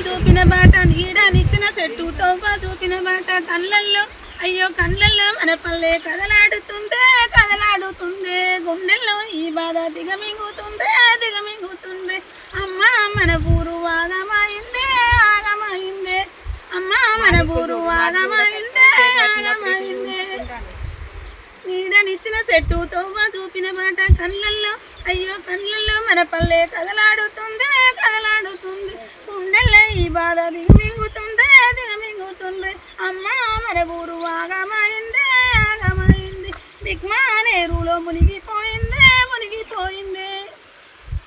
చూపిన బాట నీడనిచ్చిన చెట్టు తోవ చూపిన బాట కళ్ళల్లో అయ్యో కళ్ళల్లో మన పల్లె కదలాడుతుందే కదలాడుతుందే గుండెల్లో ఈ బాధ దిగమింగుతుందే దిగమింగుతుందే అమ్మ మన ఊరు ఆగమైందే ఆగమైందే అమ్మ మన ఊరు ఆగమైందే ఆగమైందే నీడనిచ్చిన చెట్టు తోవ చూపిన బాట కళ్ళల్లో అయ్యో కళ్ళల్లో మన పల్లె కదలాడుతుందే కదలాడుతుంది గుండెల్లో ఈ బాధ దిగమింగుతుందే దిగమింగుతుంది అమ్మ మన ఊరు ఆగమైందే ఆగమైంది బిగ్మానేరులో మునిగిపోయిందే మునిగిపోయిందే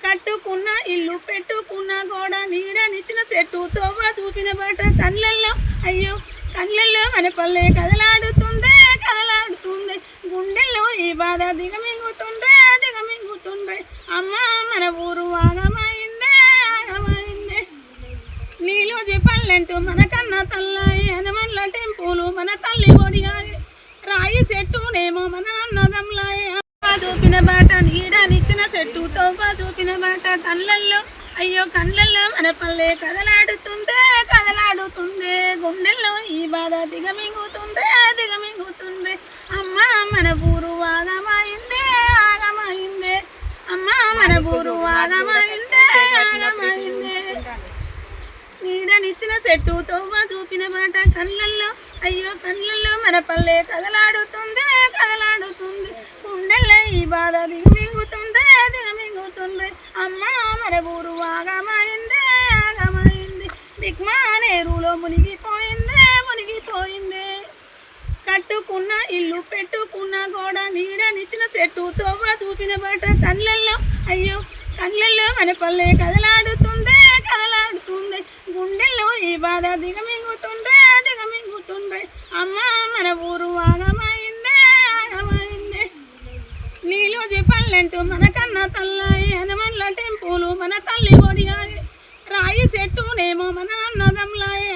కట్టుకున్న ఇల్లు పెట్టుకున్న గోడ నీడనిచ్చిన చెట్టు తోవ చూపిన బాట కళ్ళల్లో అయ్యో కళ్ళల్లో మన పల్లె కదలాడుతుందే కదలాడుతుంది గుండెల్లో ఈ బాధ దిగమింగుతుందే దిగమింగుతుందే అమ్మ మన ఊరు ఆగమైందే ఆగమైందే నీలో చెప్పాలంటూ మన కన్న తల్లాయి హనుమన్ల టెంపులు మన తల్లి ఒడియాయి రాయి చెట్టునేమో మన అన్నదమ్లాయి చూపిన బాట నీడనిచ్చిన చెట్టు తోవ చూపిన బాట కళ్ళల్లో అయ్యో కళ్ళల్లో మన పల్లె కదలాడుతుందే కదలాడుతుందే గుండెల్లో ఈ బాధ దిగమింగుతుందే దిగమింగుతుంది అమ్మ మన ఊరు ఆగమైందే ఆగమైందే అమ్మ మన ఊరు ఆగమైందే ఆగమైందే నీడనిచ్చిన చెట్టు తోవ చూపిన బాట కళ్ళల్లో అయ్యో కళ్ళల్లో మన పల్లె కదలాడుతుందే కదలాడుతుంది గుండెల్లో ఈ బాధ దిగమింగుతుందే దిగమింగుతుంది అమ్మ మన ఊరు ఆగమైందే ఆగమైంది బిగ్మానేరులో మునిగిపోయిందే మునిగిపోయిందే కట్టుకున్న ఇల్లు పెట్టుకున్న గోడ నీడనిచ్చిన చెట్టు తోవ చూపిన బాట కళ్ళల్లో అయ్యో కళ్ళల్లో మన పల్లె కదలాడుతుందే కదలాడుతుంది గుండెల్లో ఈ బాధ దిగమింగుతుందే దిగమింగుతుందే అమ్మ మన ఊరు ఆగమైందే ఆగమైందే నీలో చెప్పాలంటూ మన కన్న తల్లాయి హనుమన్ల టెంపులు మన తల్లి ఒడియాయి రాయి చెట్టునేమో మన అన్నదమ్లాయి